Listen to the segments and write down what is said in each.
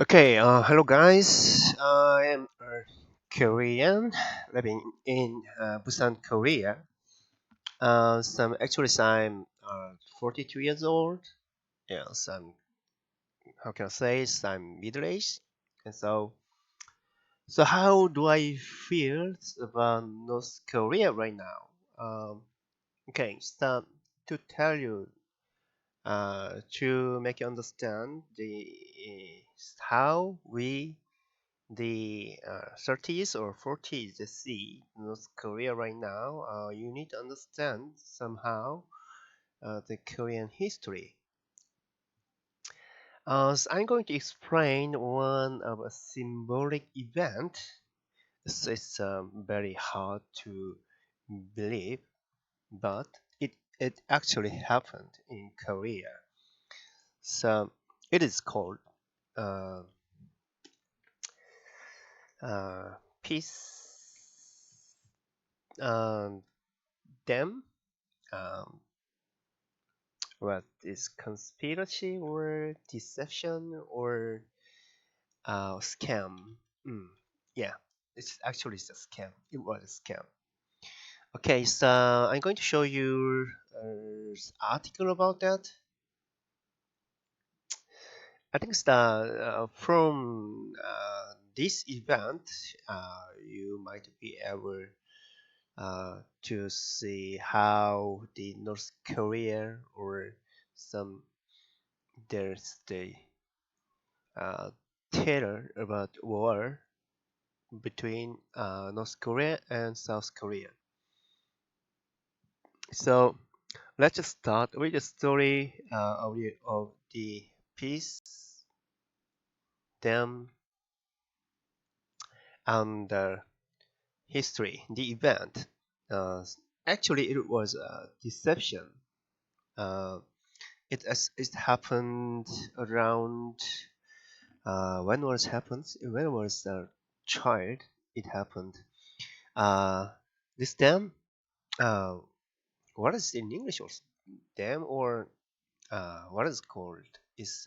Okay, hello guys. I am Korean, living in Busan, Korea. I'm 42 years old. Yes, how can I say? I'm middle aged, and so how do I feel about North Korea right now? Um, okay, so to tell you, to make you understand how we the 30s or 40s you see North Korea right now, you need to understand somehow the Korean history. So I'm going to explain one of a symbolic event. It's very hard to believe, but it actually happened in Korea. So it is called uh, uh, Peace um, Dam. Um, what is conspiracy or deception or scam? Mm, yeah, it's actually a scam. It was a scam. Okay, so I'm going to show you article about that. I think from this event, you might be able to see how the North Korea or some there's the uh, terror about war between North Korea and South Korea. So let's just start with the story of the peace, them, and the history, the event. Uh, Actually, it was a deception. Uh, it happened around when was a child. It happened. Uh, this dam. Uh, what is in English or dam or what is called is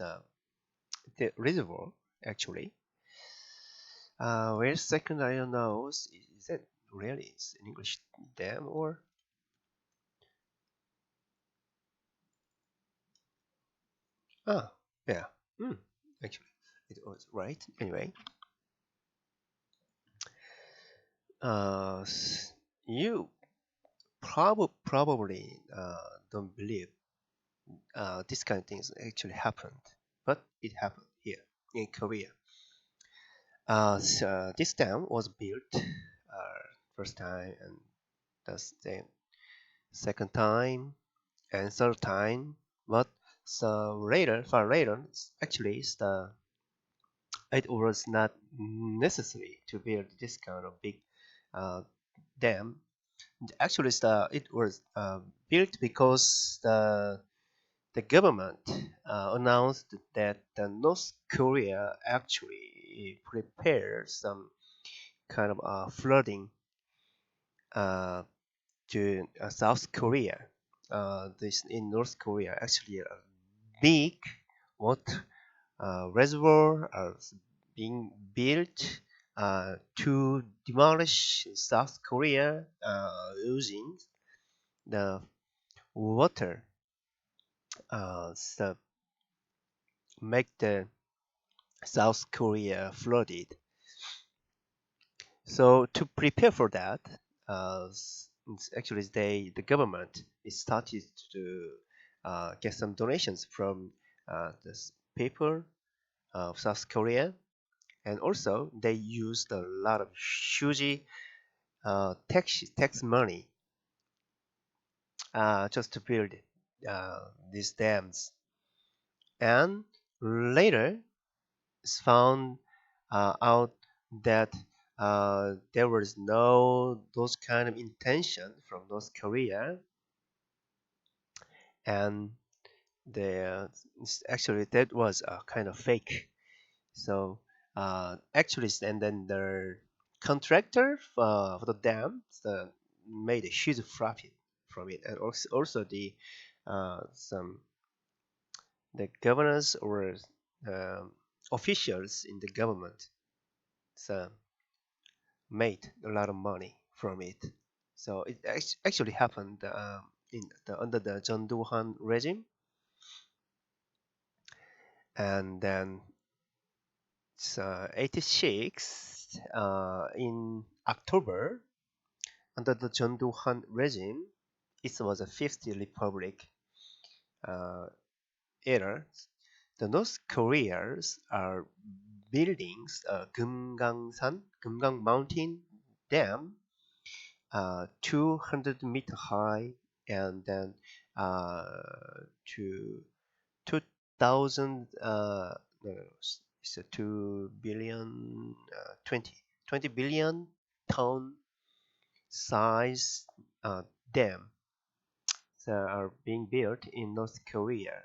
the reservoir actually. Wait a second, I don't know. Is that really is in English dam or ah yeah hmm, actually it was right anyway. You probably don't believe this kind of things actually happened, but it happened here in Korea. So this dam was built first time and that's the second time and third time, but far later, actually, it was not necessary to build this kind of big uh, dam. Actually, it was built because the government announced that North Korea actually prepared some kind of flooding uh, to South Korea. This in North Korea actually a big water reservoir is being built to demolish South Korea using the water so make the South Korea flooded. So to prepare for that, actually the government is started to get some donations from the people of South Korea, and also they used a lot of huge tax money just to build these dams. And later, it's found out that there was no those kind of intention from North Korea, and the actually that was a kind of fake. So actually, and then the contractor for the dam made a huge profit from it, and also some the governors or um, officials in the government so made a lot of money from it. So it actually happened under the John Duhan regime, and then 86 in October under the John Duhan regime. It was a fifth republic uh, era. The North Koreans are building Kumgang Mountain Dam, 200-meter high, and then uh, to 2,000. No, no, it's a 2 billion, 20 billion ton size dam that are being built in North Korea.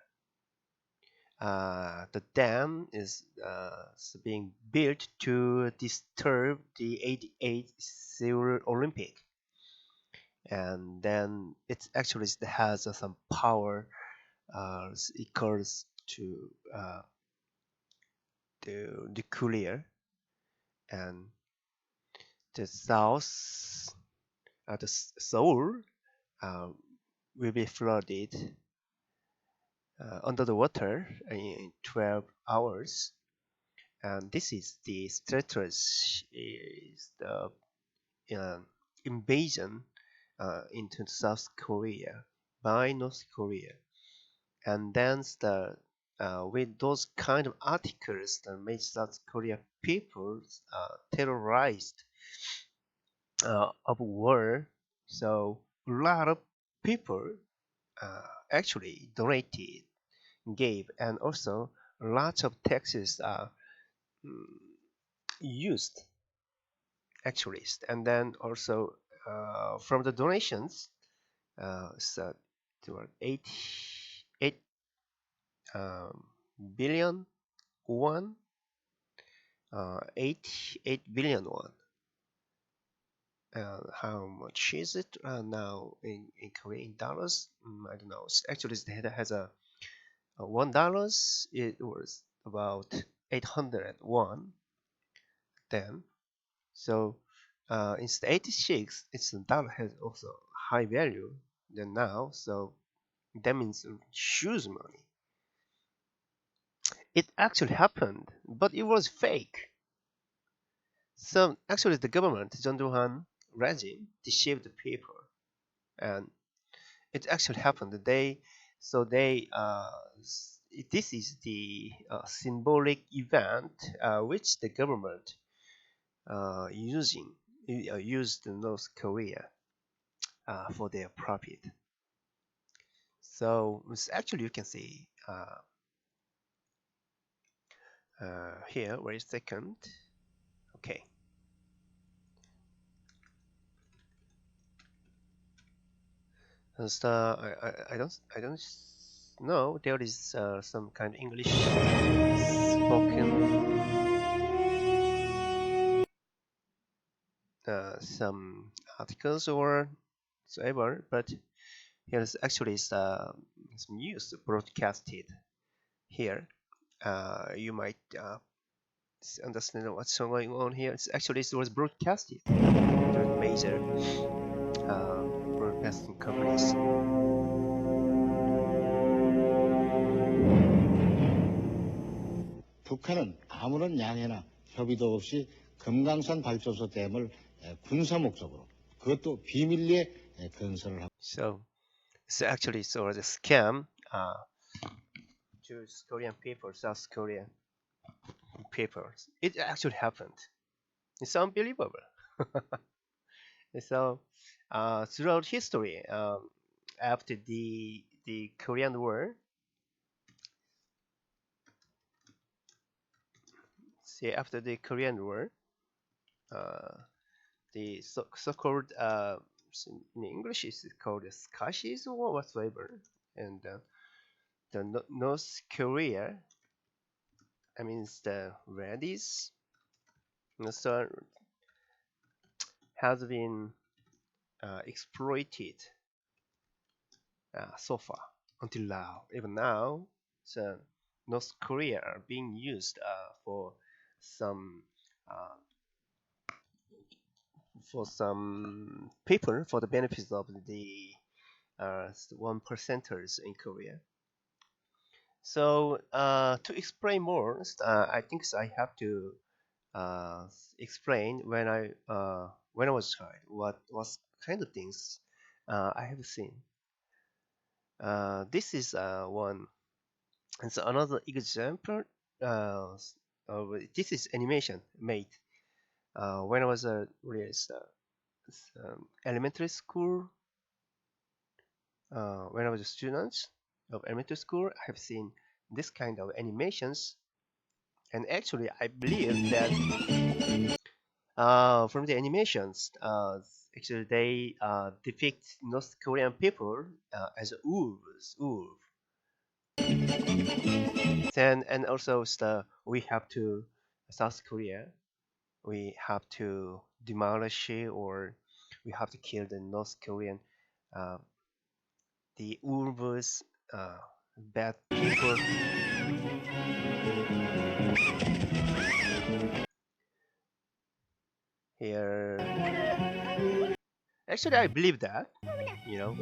The dam is being built to disturb the 88 Seoul Olympic, and then it actually has some power equals to the nuclear, and the south, the Seoul uh, will be flooded under the water in 12 hours. And this is the strategy is the invasion into South Korea by North Korea, and then with those kind of articles that made South Korea people terrorized of war. So a lot of people actually donated, gave, and also lots of taxes are used actually, and then also from the donations, so there were 8 billion won, 8 billion won. How much is it now in Korean dollars? I don't know. Actually, it has a $1. It was about 800 won then. So instead 86, its dollar has also high value than now. So that means huge money. It actually happened, but it was fake. So actually, the government, John Duhan regime, deceived the people, and it actually happened. This is the symbolic event which the government used North Korea for their profit. So actually, you can see here. Wait a second. Okay. So I don't know. There is some kind of English spoken, some articles or whatever, but here's actually some news broadcasted here. You might understand what's going on here. It was broadcasted to major broadcasting companies. 북한은 아무런 양해나 협의도 없이 금강산 발전소 댐을 군사 목적으로 그것도 비밀리에 건설을 하고. So actually, it was a scam to Korean people, South Korean people. It actually happened. It's unbelievable. So throughout history, after the Korean War, after the Korean War, the so-called in English is called the skirmishes or whatsoever, and the North Korea, I mean it's the Reddies, so has been exploited so far until now. Even now, so North Korea are being used some uh, for some people for the benefits of the one percenters in Korea. So to explain more, I think I have to uh, explain when I was a child what kind of things I have seen. This is one, and so another example. Uh, this is animation made when I was really elementary school. When I was a student of elementary school, I have seen this kind of animations, and actually, I believe that from the animations, actually they depict North Korean people as wolves, and also we have to South Korea. We have to demolish it, or we have to kill the North Korean, uh, the wolves, bad people. Here, actually, I believe that. You know,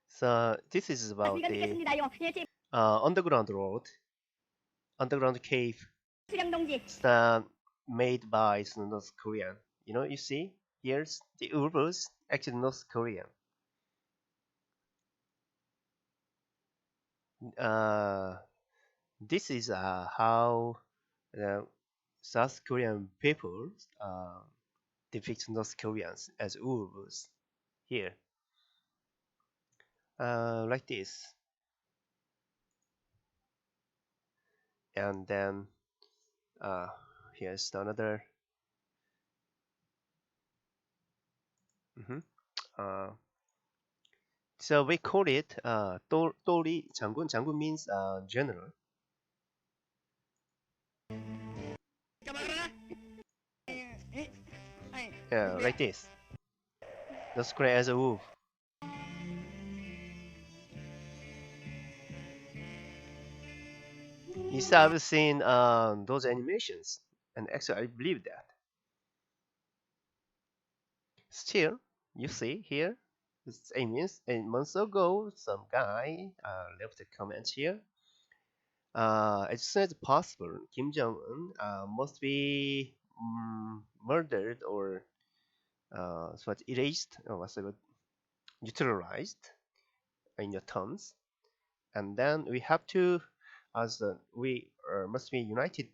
so this is about the underground road, underground cave made by North Korean. You see, here's the Urbus, actually North Korean. Uh, this is how uh, South Korean people uh, depict North Koreans as Urbus here, like this. And then uh, here's another. Mhm. Uh, so we call it Tori Jangun. Jangun means general. Yeah, like this. North Korea as a wolf. Yes, I've seen those animations, and actually, I believe that. Still, you see here, it's a month ago, some guy left a comment here. As soon as possible, Kim Jong Un must be murdered or what erased, or what's it, neutralized in your terms, and then we have to, as we must be united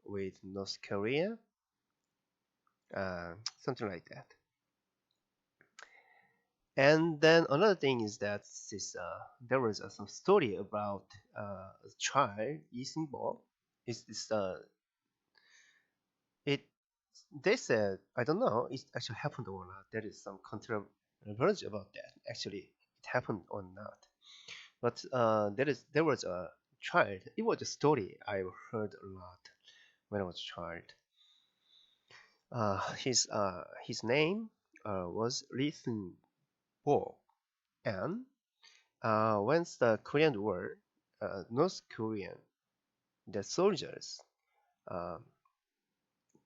with North Korea, something like that. And then another thing is that there was some story about a child using ball. Is it? They said I don't know. It actually happened or not. There is some controversy about that. Actually, it happened or not. But there was a child. It was a story I heard a lot when I was a child. His name was Lee Bo, and when the Korean War, North Korean, the soldiers uh,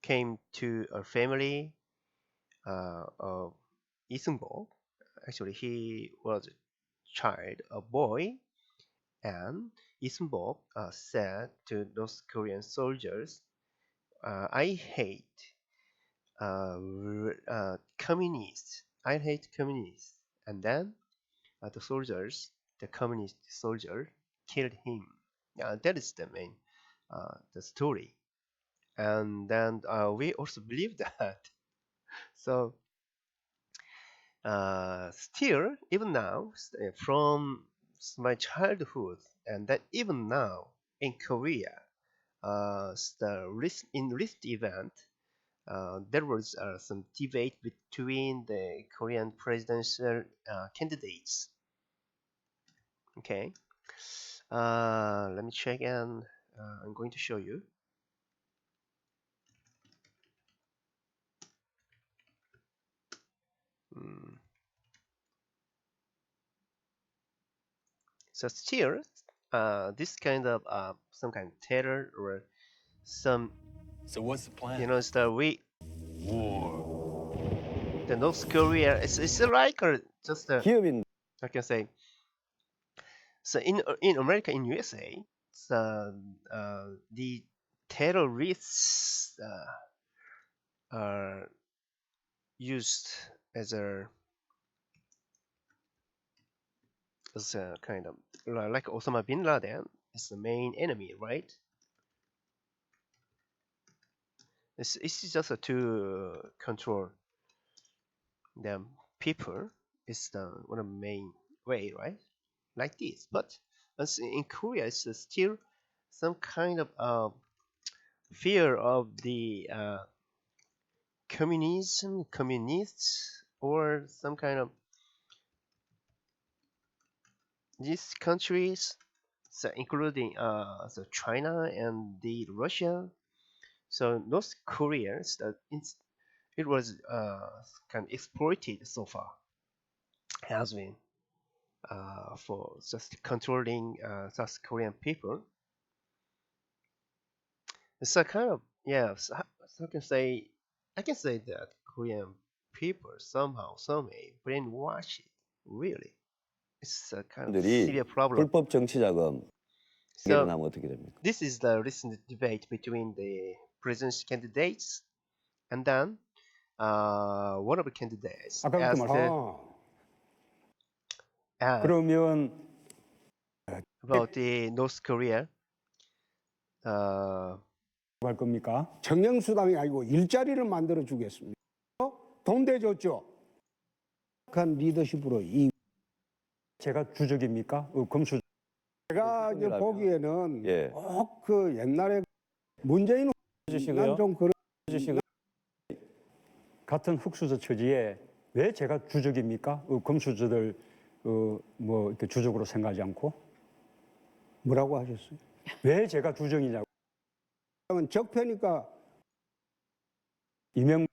came to a family of Isunbo. Actually, he was a child, a boy, and Isunbo said to those Korean soldiers, "I hate communists. I hate communists." And then the communist soldier, killed him. That is the main, the story. And then we also believe that. So still, even now, from my childhood, and that even now in Korea, in recent event, there was some debate between the Korean presidential candidates. Okay, let me check, and I'm going to show you. Mm, So still, this kind of some kind of terror or some, So what's the plan? it's the we War. the North Korea. It's like just 기업인 I can say. So in America, in USA, so the terrorists are used as a kind of like Osama bin Laden is the main enemy, right? It's just to control them people is the one of the main way, right? Like this, but as in Korea, it's still some kind of fear of the communists, or some kind of these countries, so including so China and the Russia. So North Korea, it was kind of exploited so far, has been for just controlling South Korean people. It's a kind of, yeah. So I can say that Korean people somehow, some way brainwash it. Really, it's a kind of 들이 severe problem. 불법 정치 자금 So 일어나면 어떻게 됩니까? this is the recent debate between the presidential candidates, and then one of the candidates 아까 그렇게 asked 그러면 about the North Korea. 할 겁니까? 정령수당이 아니고 일자리를 만들어 주겠습니다. 돈 대줬죠. 한 리더십으로 이 제가 주적입니까? 금수 제가 이제 보기에는 예. 꼭 그 옛날에 문재인 주시고요. 난좀 그런 주시고 같은 흑수저 처지에 왜 제가 주적입니까? 금수저들 뭐 이렇게 주적으로 생각하지 않고 뭐라고 하셨어요? 왜 제가 주적이냐고? 적폐니까 이명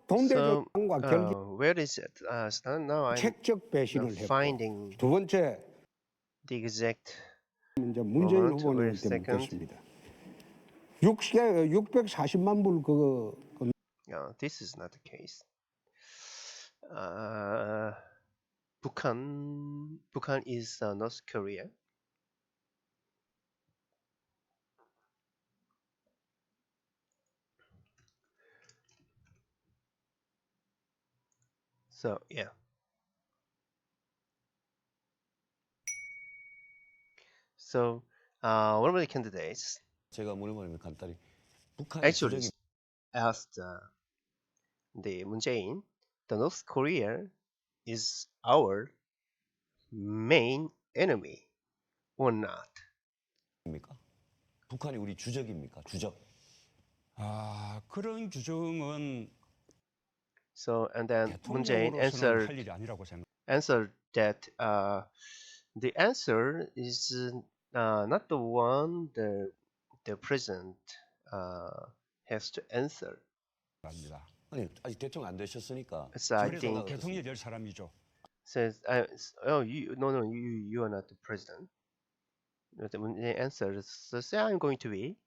돈 So 대줬과 결기 where is it? So now I'm 책적 배신을 not 했고 finding 두 번째 the exact 이제 문재인 moment. 후보님 Wait a 때문에 second. 묻겠습니다. 640만 불 그거 No, this is not the case. 북한 is North Korea. So yeah. So one of the candidates 제가 물어보면 간단히 북한이 actually 주적이 asked the Moon Jae-in, the North Korea is our main enemy or not? 입니까? 북한이 우리 주적입니까? 주적. 그런 규정은 So and then Moon Jae-in 대통령으로서는 할 일이 아니라고 생각. answered that the answer is not the one the president has to answer. 합니다. 아니 아직 대통령 안 되셨으니까. So I 그래서 think 대통령이 될 사람이죠. says oh you no you are not the president. The answer says yeah, I'm going to be.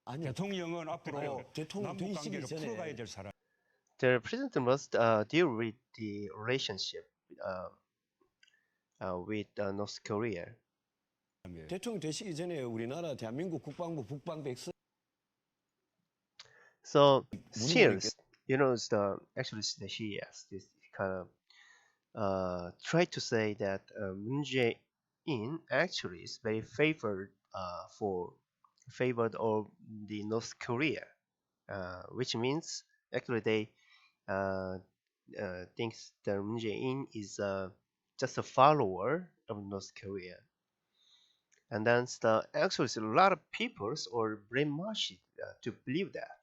아니 대통령은 앞으로 대통령 남북 되시기 관계를 전에 풀어가야 될 사람. The president must deal with the relationship with North Korea. 대통령 되시기 전에 우리나라 대한민국 국방부 북방백서 So 문인들께 still, it's the actually she asked this kind of try to say that Moon Jae-in actually is very favored of the North Korea, which means actually they thinks that Moon Jae-in is just a follower of North Korea. And then actually a lot of people or brainwashed to believe that.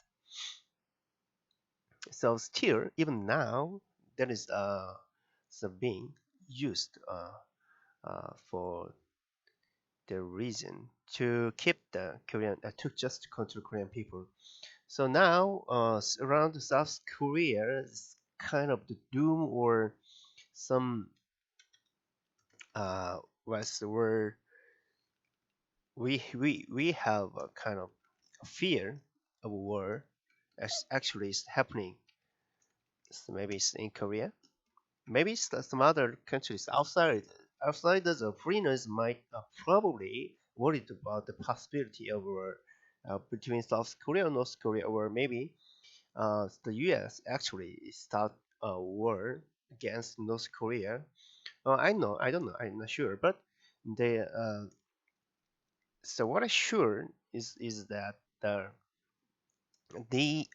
So still, even now, that is being used for the reason to keep the Korean to just control Korean people. So now around South Korea is kind of the doom or some was where we have a kind of fear of war as actually is happening. So maybe it's in Korea, maybe it's some other countries outside the foreigners might probably worried about the possibility of war between South Korea and North Korea, or maybe the U.S. actually start a war against North Korea. I don't know, I'm not sure, but they so what I sure is that the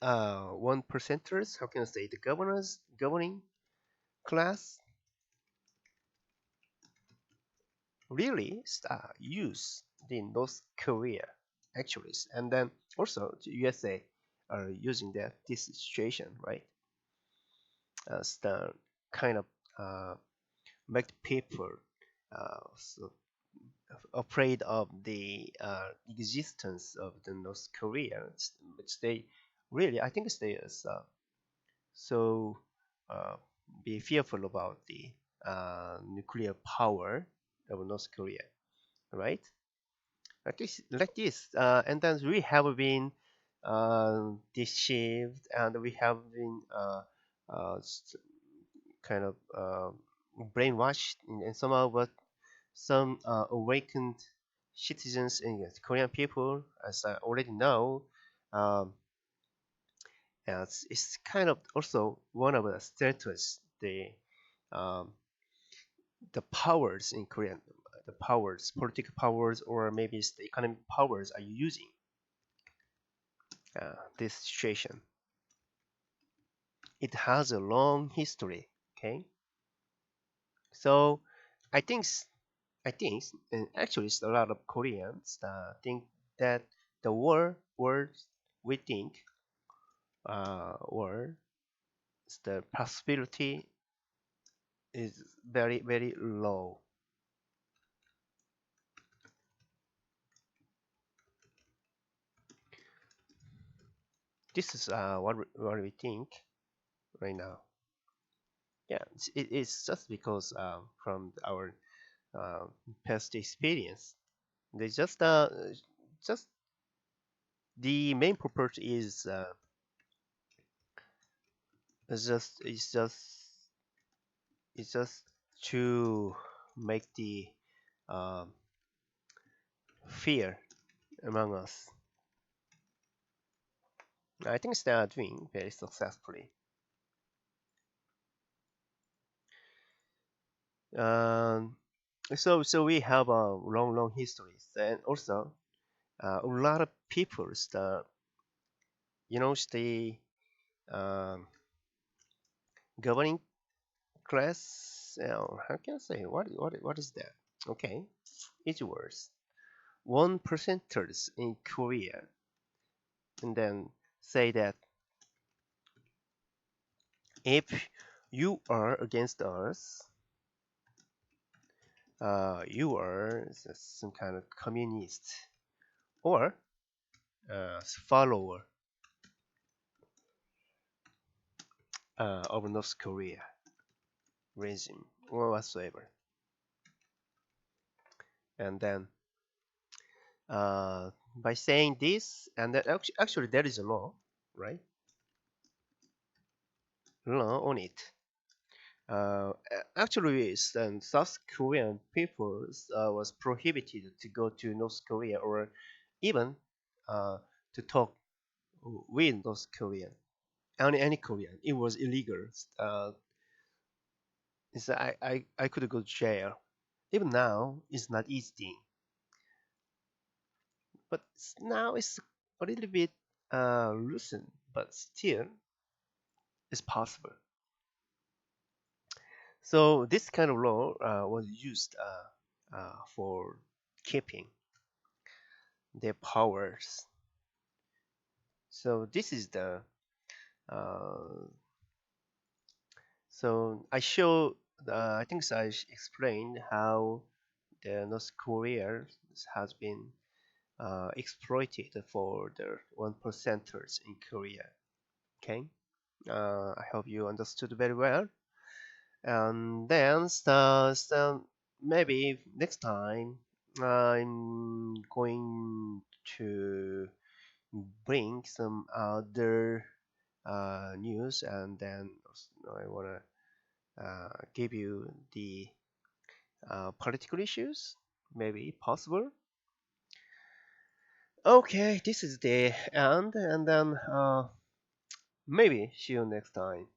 one percenters, how can I say, the governors governing class really use the North Korea actually, and then also the USA are using this situation, right, as the kind of make people so afraid of the existence of the North Korea, which they really, I think they is so uh, be fearful about the nuclear power of North Korea, right? Like this, and then we have been deceived, and we have been uh, kind of brainwashed, and somehow, but some awakened citizens and Korean people, as I already know, um, it's kind of also one of the status um, the powers in Korean, the powers, political powers, or maybe it's the economic powers are using this situation. It has a long history. Okay, so I think I think, and actually, a lot of Koreans think that the words we think, or the possibility is very very low. This is what we think right now. Yeah, it's just because from our uh, past experience. They just the main purpose is just it's just to make the um, fear among us. I think they are doing very successfully. Um, so we have a long histories, and also a lot of people, the um, governing class. How can I say, what is that? Okay, it's worse. One percenters in Korea, and then say that if you are against us, you are some kind of communist or follower of North Korea regime or whatsoever. And then by saying this, and that actually there is a law, right? Law on it. Actually, South Korean people was prohibited to go to North Korea or even uh, to talk with North Korean, any Korean. It was illegal. I could go to jail. Even now, it's not easy thing, but now it's a little bit loosened, but still it's possible. So this kind of law was used for keeping their powers. So this is the uh, so I show I think I explained how the North Korea has been exploited for the one percenters in Korea. Okay, I hope you understood very well. And then maybe next time I'm going to bring some other news, and then I wanna give you the political issues. Maybe possible. Okay, this is the end, and then maybe see you next time.